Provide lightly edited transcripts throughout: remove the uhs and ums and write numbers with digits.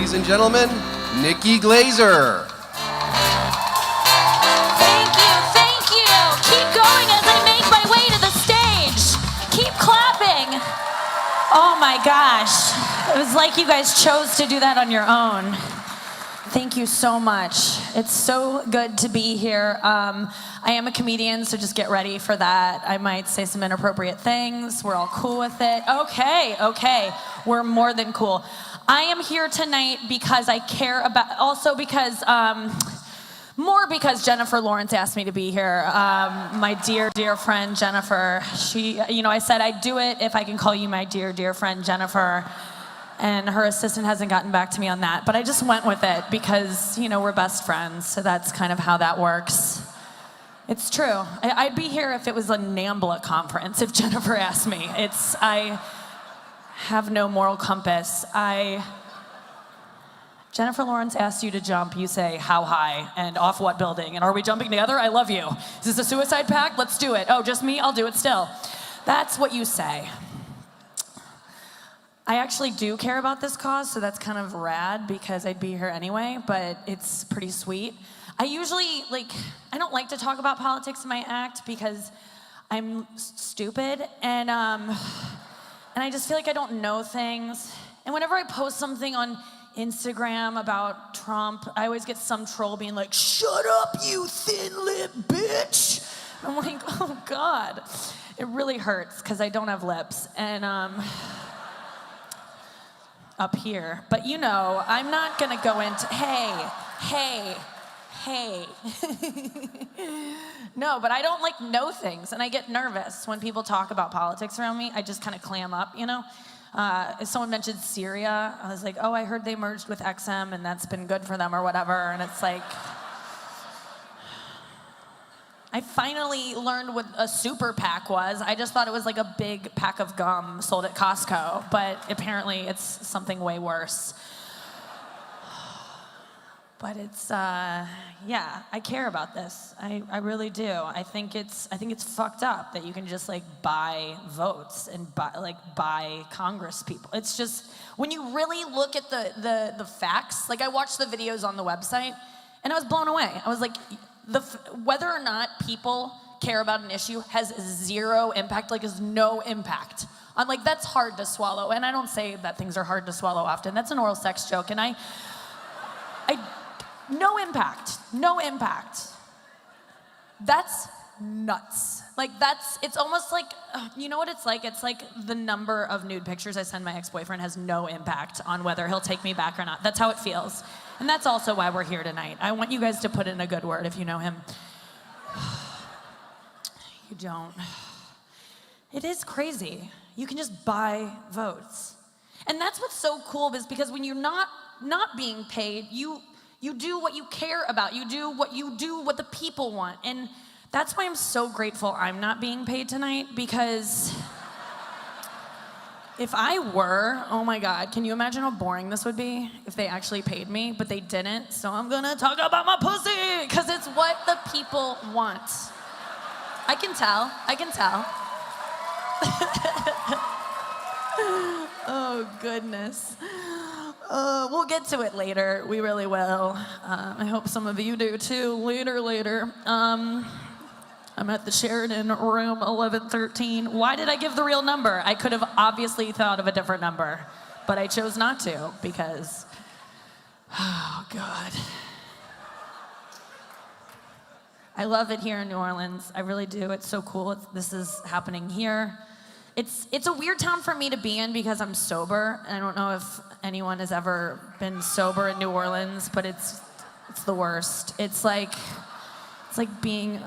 ladies and gentlemen, Nikki Glaser. Thank you. Keep going as I make my way to the stage. Keep clapping. Oh my gosh. It was like you guys chose to do that on your own. Thank you so much. It's so good to be here. I am a comedian, so just get ready for that. I might say some inappropriate things. We're all cool with it. Okay. We're more than cool. I am here tonight because I care about, also because, more because Jennifer Lawrence asked me to be here. My dear friend, Jennifer. I said I'd do it if I can call you my dear friend, Jennifer. And her assistant hasn't gotten back to me on that. But I just went with it because, we're best friends. So that's kind of how that works. It's true. I'd be here if it was a NAMBLA conference, if Jennifer asked me. I have no moral compass. Jennifer Lawrence asked you to jump. You say, how high and off what building? And are we jumping together? I love you. Is this a suicide pact? Let's do it. Oh, just me? I'll do it still. That's what you say. I actually do care about this cause, so that's kind of rad because I'd be here anyway, but it's pretty sweet. I usually, I don't like to talk about politics in my act because I'm stupid, and I just feel like I don't know things. And whenever I post something on Instagram about Trump, I always get some troll being like, shut up, you thin-lipped bitch. I'm like, oh God. It really hurts because I don't have lips, and up here. But I'm not gonna go into, hey. No, but I don't know things, and I get nervous when people talk about politics around me. I just kind of clam up, If someone mentioned Syria, I was like, oh, I heard they merged with XM, and that's been good for them or whatever, and it's like, I finally learned what a super PAC was. I just thought it was like a big pack of gum sold at Costco, but apparently it's something way worse. But it's, I care about this. I really do. I think it's fucked up that you can just buy votes and buy Congress people. It's just, when you really look at the facts, I watched the videos on the website and I was blown away. I was like, whether or not people care about an issue has zero impact, is no impact. I'm that's hard to swallow. And I don't say that things are hard to swallow often. That's an oral sex joke. And no impact. That's nuts. It's almost you know what it's like? It's like the number of nude pictures I send my ex-boyfriend has no impact on whether he'll take me back or not. That's how it feels. And that's also why we're here tonight. I want you guys to put in a good word if you know him. You don't. It is crazy. You can just buy votes. And that's what's so cool, is because when you're not being paid, you do what you care about. You do what the people want. And that's why I'm so grateful I'm not being paid tonight, because if I were, oh my God, can you imagine how boring this would be if they actually paid me, but they didn't? So I'm gonna talk about my pussy, because it's what the people want. I can tell. Oh goodness. We'll get to it later. We really will. I hope some of you do too. Later. I'm at the Sheridan, room 1113. Why did I give the real number? I could have obviously thought of a different number, but I chose not to because, oh God. I love it here in New Orleans. I really do. It's so cool. This is happening here. It's a weird town for me to be in because I'm sober. I don't know if anyone has ever been sober in New Orleans, but it's the worst. It's like being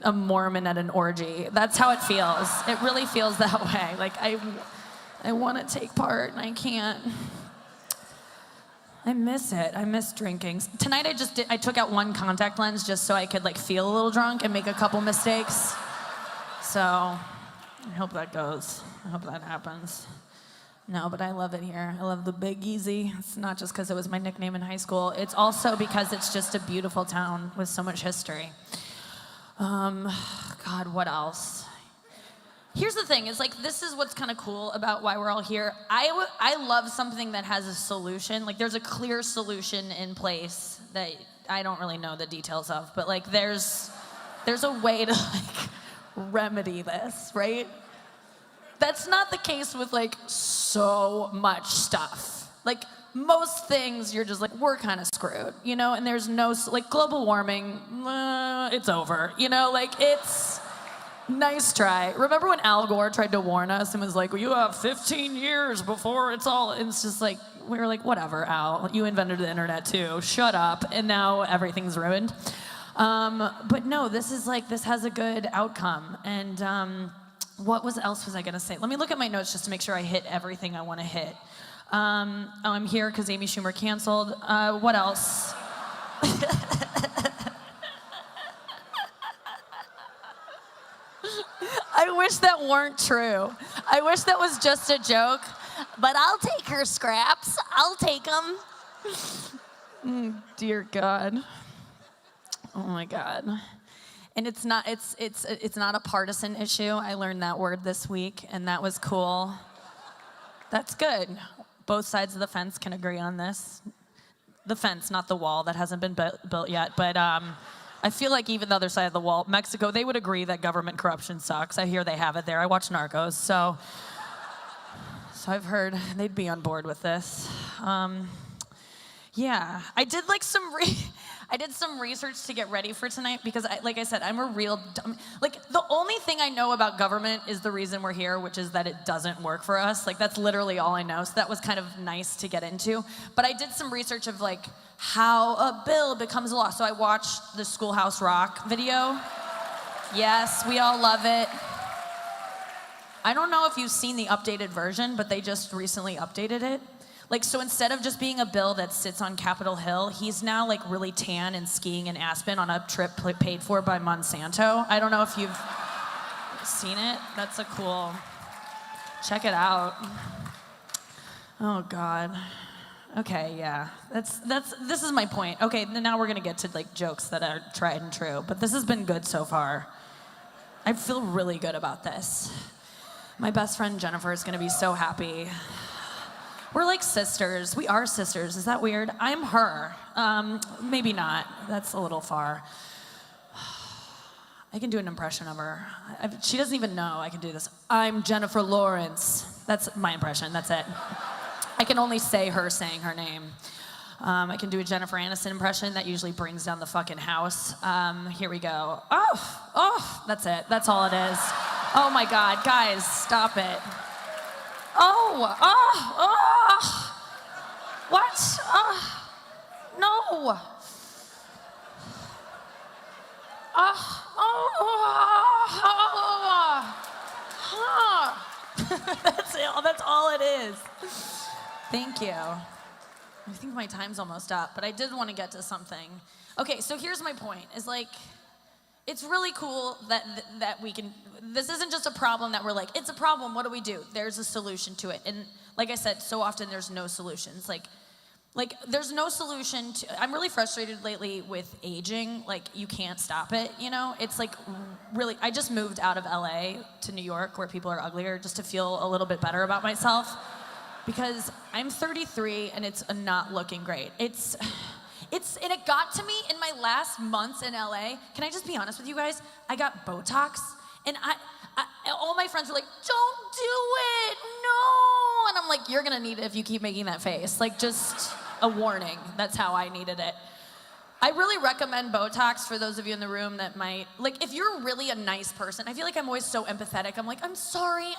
a Mormon at an orgy. That's how it feels. It really feels that way. I want to take part and I can't. I miss it. I miss drinking. Tonight I took out one contact lens just so I could feel a little drunk and make a couple mistakes. So I hope that goes. I hope that happens. No, but I love it here. I love the Big Easy. It's not just because it was my nickname in high school. It's also because it's just a beautiful town with so much history. God, what else? Here's the thing, is like, this is what's kind of cool about why we're all here. I love something that has a solution. Like, there's a clear solution in place that I don't really know the details of, but like, there's a way to like remedy this, right? That's not the case with like so much stuff. Like, most things you're just like, we're kind of screwed, you know? And there's no, like, global warming, it's over, you know? Like, it's nice try. Remember when Al Gore tried to warn us and was like, well, you have 15 years before it's all, and it's just like, we were like, whatever, Al, you invented the internet too, shut up, and now everything's ruined. But no, this is like, this has a good outcome. And what else was I gonna say? Let me look at my notes just to make sure I hit everything I wanna hit. I'm here because Amy Schumer canceled. What else? I wish that weren't true. I wish that was just a joke, but I'll take her scraps. I'll take them. Dear God. Oh my God. And it's not a partisan issue. I learned that word this week, and that was cool. That's good. Both sides of the fence can agree on this. The fence, not the wall, that hasn't been built yet, but I feel like even the other side of the wall, Mexico, they would agree that government corruption sucks. I hear they have it there. I watch Narcos, so I've heard they'd be on board with this. Yeah, I did like I did some research to get ready for tonight because, like I said, I'm a real dumb. Like, the only thing I know about government is the reason we're here, which is that it doesn't work for us. Like, that's literally all I know. So that was kind of nice to get into. But I did some research of like how a bill becomes a law. So I watched the Schoolhouse Rock video. Yes, we all love it. I don't know if you've seen the updated version, but they just recently updated it. Like, so instead of just being a bill that sits on Capitol Hill, he's now like really tan and skiing in Aspen on a trip paid for by Monsanto. I don't know if you've seen it. That's a cool, check it out. Oh God. Okay, yeah, this is my point. Okay, now we're gonna get to like jokes that are tried and true, but this has been good so far. I feel really good about this. My best friend Jennifer is gonna be so happy. We're like sisters. We are sisters. Is that weird? I'm her. Maybe not. That's a little far. I can do an impression of her. She doesn't even know I can do this. I'm Jennifer Lawrence. That's my impression. That's it. I can only say her saying her name. I can do a Jennifer Aniston impression. That usually brings down the fucking house. Here we go. Oh, that's it. That's all it is. Oh my God, guys, stop it. What? No. That's it. That's all it is. Thank you. I think my time's almost up, but I did want to get to something. Okay, so here's my point, is like, it's really cool that we can, this isn't just a problem that we're like, it's a problem, what do we do? There's a solution to it. And like I said, so often there's no solutions. Like there's no solution to, I'm really frustrated lately with aging. Like, you can't stop it, you know? It's like, really, I just moved out of LA to New York where people are uglier just to feel a little bit better about myself. Because I'm 33 and it's not looking great. And it got to me in my last months in LA. Can I just be honest with you guys? I got Botox, and all my friends were like, don't do it, no. And I'm like, you're gonna need it if you keep making that face. Like, just a warning, that's how I needed it. I really recommend Botox for those of you in the room that might, like, if you're really a nice person, I feel like I'm always so empathetic. I'm like, I'm sorry.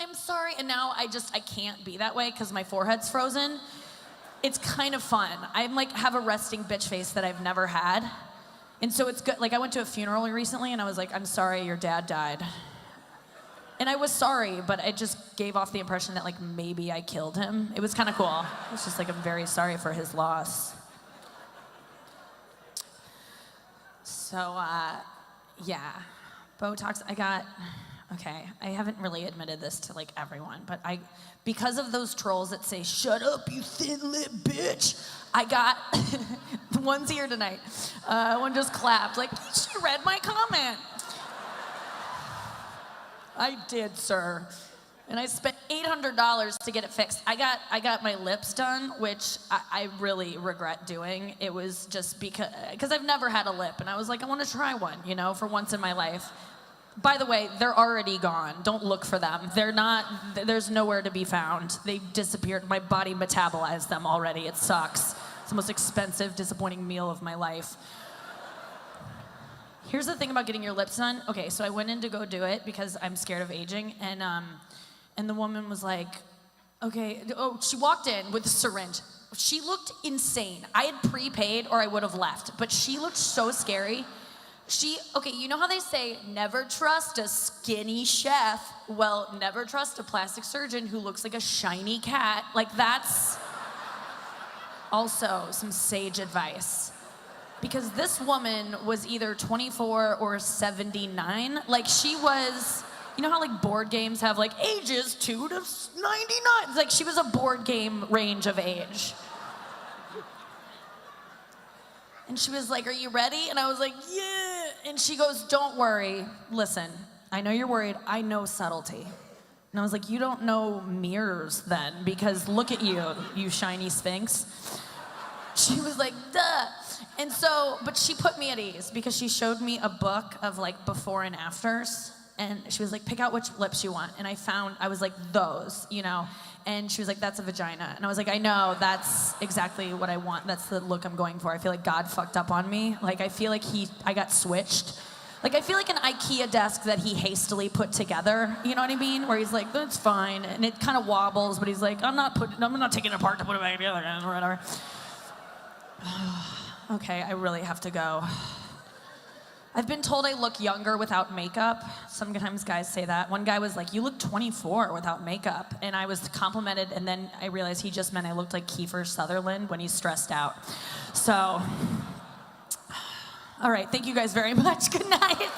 And now I can't be that way because my forehead's frozen. It's kind of fun. I'm like, have a resting bitch face that I've never had. And so it's good. Like, I went to a funeral recently and I was like, I'm sorry, your dad died. And I was sorry, but it just gave off the impression that like maybe I killed him. It was kind of cool. It was just like, I'm very sorry for his loss. So, yeah, Botox, okay, I haven't really admitted this to like everyone, but because of those trolls that say, shut up, you thin-lipped bitch, I got, one's here tonight, one just clapped, like, she read my comment. I did, sir. And I spent $800 to get it fixed. I got my lips done, which I really regret doing. It was just because I've never had a lip, and I was like, I want to try one, you know, for once in my life. By the way, they're already gone. Don't look for them. They're not, there's nowhere to be found. They disappeared. My body metabolized them already. It sucks. It's the most expensive, disappointing meal of my life. Here's the thing about getting your lips done. Okay, so I went in to go do it because I'm scared of aging, and the woman was like, okay, she walked in with a syringe. She looked insane. I had prepaid or I would have left, but she looked so scary. Okay, you know how they say, never trust a skinny chef? Well, never trust a plastic surgeon who looks like a shiny cat. Like, that's also some sage advice. Because this woman was either 24 or 79. Like, she was, you know how like board games have like ages 2 to 99? It's like she was a board game range of age. And she was like, are you ready? And I was like, yeah. And she goes, don't worry. Listen, I know you're worried. I know subtlety. And I was like, you don't know mirrors then, because look at you, you shiny sphinx. She was like, duh. And so, but she put me at ease because she showed me a book of like before and afters. And she was like, pick out which lips you want. And I was like, those, you know. And she was like, that's a vagina. And I was like, I know, that's exactly what I want. That's the look I'm going for. I feel like God fucked up on me. Like, I feel like I got switched. Like, I feel like an IKEA desk that he hastily put together. You know what I mean? Where he's like, that's fine. And it kind of wobbles, but he's like, I'm not taking it apart to put it back together or whatever. Okay, I really have to go. I've been told I look younger without makeup. Sometimes guys say that. One guy was like, you look 24 without makeup. And I was complimented, and then I realized he just meant I looked like Kiefer Sutherland when he's stressed out. So, all right, thank you guys very much. Good night.